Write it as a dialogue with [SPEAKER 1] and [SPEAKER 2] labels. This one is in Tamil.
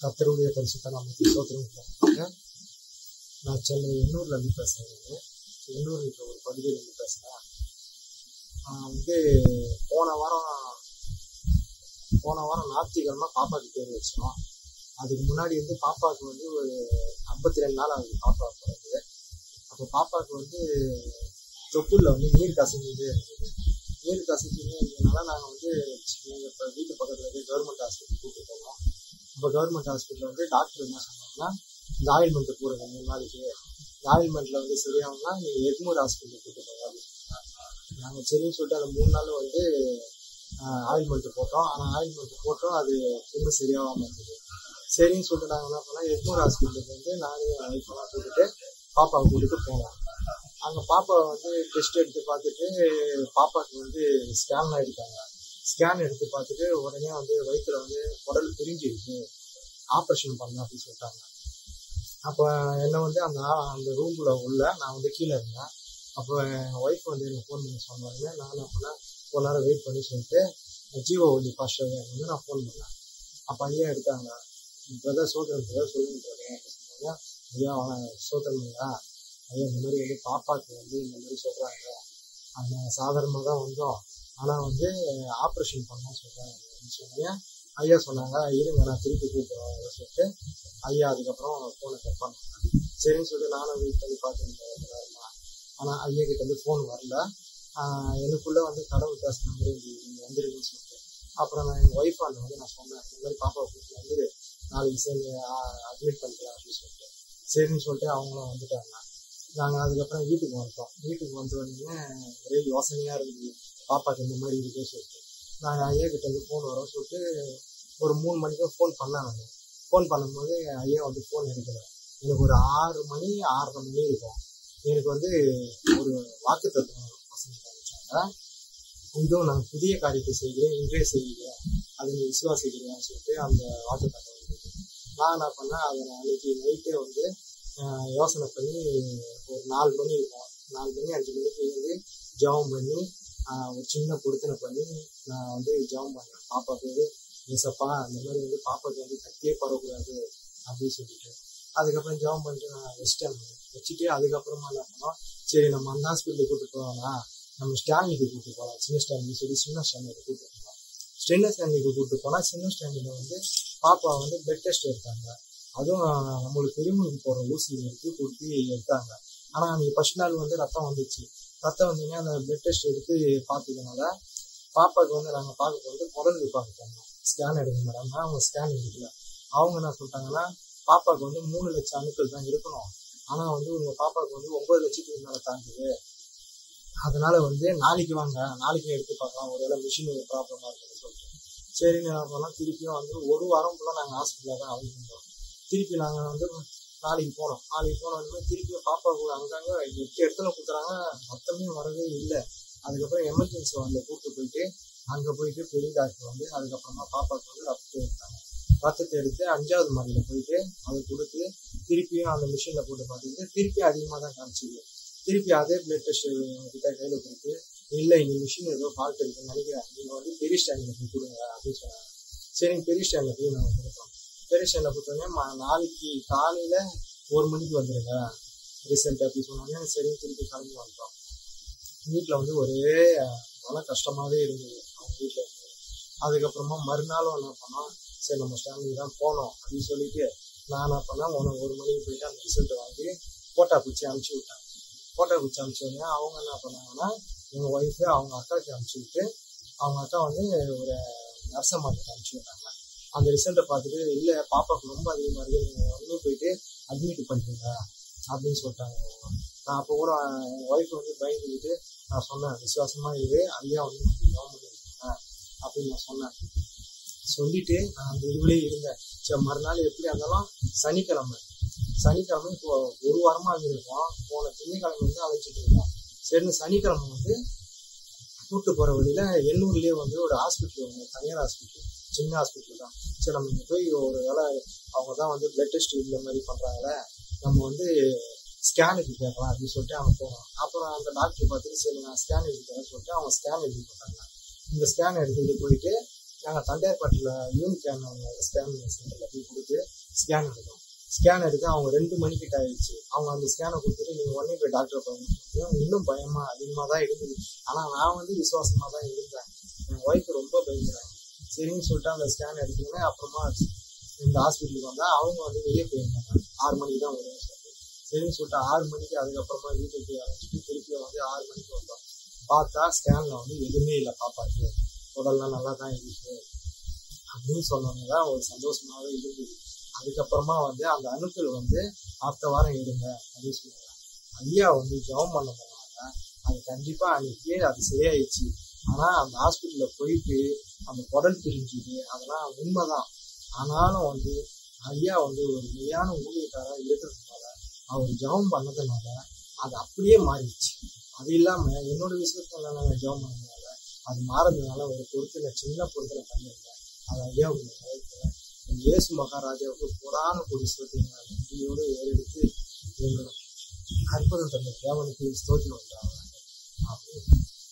[SPEAKER 1] கர்த்தருடைய பரிசுத்த நாமத்துக்கு ஸ்தோத்திரம். நான் சென்னை எண்ணூர்லேருந்து பேசுகிறேன். எண்ணூர்ன்ற ஒரு பகுதியிலேருந்து பேசுகிறேன். வந்து போன வாரம் ஞாயிற்றுக்கிழமை பாப்பாவுக்கு பேர் வச்சோம். அதுக்கு முன்னாடி வந்து பாப்பாவுக்கு வந்து ஒரு 52 நாள் ஆகுது பாப்பா பிறகு. அப்போ பாப்பாவுக்கு வந்து தொப்புளில் வந்து நீர் கசிஞ்சுட்டே இருந்தது. நீர் கசிஞ்சுட்டே இருந்ததுனால நாங்கள் வந்து எங்கள் இப்போ வீட்டு பக்கத்தில் வந்து கவர்மெண்ட் ஹாஸ்பிட்டல் கூப்பிட்டு போனோம். இப்போ கவர்மெண்ட் ஹாஸ்பிட்டலில் வந்து டாக்டர் என்ன சொன்னாங்கன்னா, இந்த ஆயில்மெண்ட்டை போடுங்க 3 நாளைக்கு. இந்த ஆயில்மெண்ட்டில் வந்து சரியாகும்னா நீங்கள் எக்மூர் ஹாஸ்பிட்டலுக்கு கூப்பிட்டு போங்க அப்படின்னு சொன்னாங்க. நாங்கள் சரின்னு சொல்லிட்டு அந்த 3 நாள் வந்து ஆயில்மெண்ட்டு போட்டோம். ஆனால் ஆயில்மெண்ட்டு போட்டோம், அது இன்னும் சரியாகாமல் இருந்தது. சரின்னு சொல்லிட்டு நாங்கள் என்ன பண்ணோம், எக்மூர் ஹாஸ்பிட்டலுக்கு வந்து நானே என் ஒய்ஃபெல்லாம் கூப்பிட்டு பாப்பாவை கூட்டிகிட்டு போனோம். அங்கே பாப்பாவை வந்து டெஸ்ட் எடுத்து பார்த்துட்டு பாப்பாவுக்கு வந்து ஸ்கேன்லாம் எடுத்தாங்க. ஸ்கேன் எடுத்து பார்த்துட்டு உடனே வந்து வயிற்றுல வந்து குடல் பிரிஞ்சிருக்கு, ஆப்ரேஷன் பண்ணலாம் அப்படின்னு சொல்லிட்டாங்க. அப்போ என்னை வந்து அந்த ரூமில் உள்ள நான் வந்து கீழே இருந்தேன். அப்போ என் ஒய்ஃப் வந்து எனக்கு ஃபோன் பண்ணி சொன்னாங்க. நான் என்ன பண்ணேன், ஒரு நேரம் வெயிட் பண்ணி சொல்லிட்டு ஜீவோ ஒலி பாஸ்டர் வந்து நான் ஃபோன் பண்ணேன். அப்போ ஐயா எடுத்தாங்க. பிரதர் சோதரன் பிரதர் சொல்லுங்க அப்படின்னு சொன்னாங்க. ஐயா சோதரனுங்களா, ஐயா இந்த மாதிரி வந்து பாப்பாவுக்கு வந்து இந்த மாதிரி சொல்கிறாங்க, நாங்கள் சாதாரணமாக தான் வந்தோம், ஆனால் வந்து ஆப்ரேஷன் பண்ண சொல்கிறாங்க அப்படின்னு சொன்னாங்க. ஐயா சொன்னாங்க, இருங்க நான் திருப்பி கூப்பிடுறேன் சொல்லிட்டு ஐயா அதுக்கப்புறம் ஃபோனை கட் பண்ணாங்க. சரின்னு சொல்லிட்டு நானும் வெயிட் பண்ணி பார்த்துருந்தேன். ஆனால் ஐயா கிட்ட வந்து ஃபோன் வரல. எனக்குள்ளே வந்து கடவுள் பேசுன மாதிரி நீங்கள் வந்துருக்குன்னு சொல்லிட்டு அப்புறம் நான் எங்கள் ஒய்ஃபாண்ட வந்து நான் சொன்னேன், இந்த மாதிரி பாப்பாவை கூப்பிட்டு வந்து நாளைக்கு சேர்ந்து அட்மிட் பண்ணிக்கலாம் அப்படின்னு சொல்லிட்டு. சரின்னு சொல்லிட்டு அவங்களும் வந்துட்டாங்க. நாங்கள் அதுக்கப்புறம் வீட்டுக்கு வந்துட்டோம். வீட்டுக்கு வந்து ஒரே யோசனையாக இருந்தது, பாப்பாவுக்கு இந்த மாதிரி இருக்குன்னு சொல்லிட்டு. நாங்கள் ஐயா கிட்ட வந்து ஃபோன் வரோம் சொல்லிட்டு ஒரு 3 மணிக்கு ஃபோன் பண்ணாங்க. ஃபோன் பண்ணும்போது ஐயா வந்து ஃபோன் எடுக்கல. எனக்கு ஒரு 6 மணி 6:30 மணி இருக்கும். எனக்கு வந்து ஒரு வாக்குத்தத்தம் வசனம் காமிச்சாங்க. இதுவும் நான் புதிய காரியத்தை செய்கிறேன், இன்றே செய்கிறேன், அதை நீ விசுவாசிக்கிறேன்னு சொல்லிட்டு அந்த வாக்குத்தத்தம் இருந்தது. நான் என்ன பண்ணேன், அதை நான் அன்னைக்கு நைட்டே வந்து யோசனை பண்ணி ஒரு 4 மணி இருக்கும், 4 மணி 5 மணிக்கு வந்து ஜெபம் பண்ணி ஒரு சின்ன பொருத்தனை பண்ணி நான் வந்து ஜெபம் பண்ணேன். பாப்பாவுக்கு வந்து ஏசப்பா இந்த மாதிரி வந்து பாப்பாவுக்கு வந்து கத்தியே பரவக்கூடாது அப்படின்னு சொல்லிட்டு. அதுக்கப்புறம் ஜெபம் பண்ணிட்டு நான் வச்சுட்டு அதுக்கப்புறமா என்ன பண்ணோம், சரி நம்ம அந்த ஹாஸ்பிட்டலுக்கு கூப்பிட்டு போவாங்களா, நம்ம ஸ்டான்லிக்கு கூப்பிட்டு போகலாம், சின்ன ஸ்டான்லி சொல்லி சின்ன ஸ்டான்லிக்கு கூப்பிட்டு போகலாம். சின்ன ஸ்டான்லிக்கு கூப்பிட்டு போனால் சின்ன ஸ்டான்லியில் வந்து பாப்பா வந்து பிளட் டெஸ்ட் எடுத்தாங்க. அதுவும் நம்மளுக்கு பெருமுக்கு போடுற ஊசி கொடுத்து எடுத்தாங்க. ஆனால் அன்றைக்கி ஃபர்ஸ்ட் நாள் வந்து ரத்தம் வந்துச்சு. ரத்தம் வந்தீங்கன்னா அந்த பிளட் டெஸ்ட் எடுத்து பார்த்ததுனால பாப்பாவுக்கு வந்து நாங்கள் பார்க்க வந்து குடலுக்கு பார்த்துட்டாங்க. ஸ்கேன் எடுக்க மாட்டாங்க, அவங்க ஸ்கேன் எடுக்கல. அவங்க என்ன சொல்லிட்டாங்கன்னா, பாப்பாவுக்கு வந்து 3 லட்சம் அணுக்கள் தான் இருக்கணும், ஆனால் வந்து உங்கள் பாப்பாவுக்கு வந்து 9 லட்சத்துக்கு மேலே தாங்குது, அதனால வந்து நாளைக்கு வாங்க, நாளைக்கு எடுத்து பார்க்கலாம், ஒருவேளை மிஷின் ப்ராப்ளமாக இருக்குன்னு சொல்லிட்டு. சரின்னு என்ன பண்ணோம், திருப்பியும் வந்து ஒரு வாரம் ஃபுல்லாக நாங்கள் ஹாஸ்பிட்டலில் தான் அழைச்சிருந்தோம். திருப்பி நாங்கள் வந்து நாளைக்கு போனோம். நாளைக்கு போனோம்னா திருப்பியும் பாப்பாவுக்கு அங்கங்கே 8 இடத்துல கொடுக்குறாங்க, மொத்தமே வரவே இல்லை. அதுக்கப்புறம் எமர்ஜென்சி வார்டில் கூப்பிட்டு போயிட்டு அங்கே போயிட்டு பெரிய டாக்டர் வந்து அதுக்கப்புறமா பாப்பாவுக்கு வந்து ரத்தத்தை எடுத்தாங்க. ரத்தத்தை எடுத்து 5வது மாடியில் போயிட்டு அதை கொடுத்து திருப்பியும் அந்த மிஷினில் போட்டு பார்த்துட்டு திருப்பி அதிகமாக தான் காமிச்சிது. திருப்பி அதே பிளட் டெஸ்ட் கிட்ட கையில் கொடுத்து, இல்லை இந்த மிஷின் ஏதோ ஃபால்ட் இருக்குன்னு நினைக்கிறேன், நீங்கள் வந்து பெரிய ஸ்டாண்டில் போய் கொடுங்க அப்படின்னு சொன்னாங்க. சரிங்க, பெரிய ஸ்டாண்டில் போய் நாங்கள் கொடுத்தோம். பெரிய ஸ்டாண்டில் கொடுத்தோன்னே நாளைக்கு காலையில் 1 மணிக்கு வந்துடுங்க ரிசல்ட் அப்படின்னு சொன்னாங்க. சரின்னு திருப்பி கிளம்பி வந்துட்டோம். வீட்டில் வந்து ஒரே மன கஷ்டமாகவே இருந்தது அவங்க வீட்டில் இருந்தது. அதுக்கப்புறமா மறுநாளும் என்ன பண்ணோம், சரி நம்ம ஸ்டாண்டில் தான் போனோம் அப்படின்னு சொல்லிட்டு நான் என்ன பண்ணேன், 1 மணிக்கு போயிட்டு அந்த ரிசல்ட்டை வாங்கி போட்டா பிடிச்சி அனுப்பிச்சி விட்டேன். போட்டோ பிடிச்சி அனுப்பிச்சோடனே அவங்க என்ன பண்ணாங்கன்னா, எங்கள் ஒய்ஃபு அவங்க அக்காவுக்கு அனுப்பிச்சி விட்டு அவங்க அக்கா வந்து ஒரு நர்சம்மாவுக்கு அனுப்பிச்சி விட்டாங்க. அந்த ரிசல்ட்டை பார்த்துட்டு, இல்லை பாப்பாவுக்கு ரொம்ப அதிகமாக இருக்குது, நீங்கள் உடனே போயிட்டு அட்மிட் பண்ணுறீங்க அப்படின்னு சொல்லிட்டாங்க. நான் அப்போ கூட என் ஒய்ஃப் வந்து பயந்துக்கிட்டு நான் சொன்னேன், விசுவாசமாக இது ஐயா வந்து ஜெபம் பண்ணியிருக்காங்க அப்படின்னு நான் சொன்னேன். சொல்லிட்டு நான் அந்த இதுலேயே இருந்தேன். சரி மறுநாள் எப்படியா இருந்தாலும் சனிக்கிழமை இப்போ 1 வாரமாக இருந்திருக்கோம். போன திங்கக்கிழமை வந்து அழைச்சிட்டு இருக்கோம். சரின்னு சனிக்கிழமை வந்து கூப்பிட்டு போகிற வழியில் எண்ணூர்லேயே வந்து ஒரு ஹாஸ்பிட்டல் ஒன்று, தனியார் ஹாஸ்பிட்டல், சின்ன ஹாஸ்பிட்டல் தான். சரி நம்ம இங்கே போய் ஒரு வேலை அவங்க தான் வந்து பிளட் டெஸ்ட் இந்த மாதிரி பண்ணுறாங்களே, நம்ம வந்து ஸ்கேனுக்கு கேட்கலாம் அப்படின்னு சொல்லிட்டு அவங்க போனோம். அப்புறம் அந்த டாக்டர் பார்த்துட்டு சரி நான் ஸ்கேன் எடுத்து தரேன்னு சொல்லிட்டு அவங்க ஸ்கேன் எடுத்து போட்டாங்க. இந்த ஸ்கேன் எடுத்துகிட்டு போயிட்டு நாங்கள் தண்டையார்பட்டில் யூனிகேன் ஸ்கேன் சென்டரில் போய் கொடுத்து ஸ்கேன் எடுத்தோம். ஸ்கேன் எடுத்து அவங்க 2 மணிக்கிட்ட ஆயிடுச்சு. அவங்க அந்த ஸ்கேனை கொடுத்துட்டு நீங்கள் உடனே போய் டாக்டரை பார்க்கணும். இன்னும் பயமாக அதிகமாக தான் இருந்தது. ஆனால் நான் வந்து விசுவாசமாக தான் இருந்தேன். என் ஒய்ஃபு ரொம்ப பயந்துறாங்க. சரின்னு சொல்லிட்டு அந்த ஸ்கேன் எடுத்தோன்னே அப்புறமா இந்த ஹாஸ்பிட்டலுக்கு வந்தால் அவங்க வந்து வெளியே போயிருந்தாங்க. 6 மணிக்கு தான் வருவேன் சொல்லிட்டு. சரின்னு சொல்லிட்டு 6 மணிக்கு அதுக்கப்புறமா வீட்டுக்கு போய் அழைச்சிட்டு திருப்பி வந்து 6 மணிக்கு வந்தோம். பார்த்தா ஸ்கேனில் வந்து எதுவுமே இல்லை, பாப்பாக்கு உடல்லாம் நல்லா தான் இருக்கு அப்படின்னு சொன்னவங்க தான் ஒரு சந்தோஷமாகவே இருந்தது. அதுக்கப்புறமா வந்து அந்த அணுக்கள் வந்து அடுத்த வாரம் எடுங்க அப்படின்னு சொல்லுவாங்க. ஐயா வந்து ஜெபம் பண்ணதுனால அது கண்டிப்பாக அன்னைக்கே அது சரியாயிடுச்சு. ஆனால் அந்த ஹாஸ்பிட்டலில் போயிட்டு அந்த குடல் பிரிஞ்சுது, அதெல்லாம் உண்மைதான். ஆனாலும் வந்து ஐயா வந்து ஒரு மெய்யான ஊழியக்காரராக இருக்கிறதுனால அவர் ஜெபம் பண்ணதுனால அது அப்படியே மாறிடுச்சு. அது இல்லாமல் என்னோட விஷயத்துல நான் ஜெபம் பண்ணதுனால அது மாறதுனால ஒரு பொருட்களை சின்ன பொருட்களை பண்ணியிருந்தேன். அது ஐயாவுக்கு நிறைவேற்றேன். இயேசு மகாராஜாவுக்கு புறான கொடி ஸ்தோத்திரங்களை நன்றியோடு ஏறெடுத்து எங்கள் அற்புதம் தந்த தேவனுக்கு ஸ்தோத்திரம் உண்டாகிறாங்க.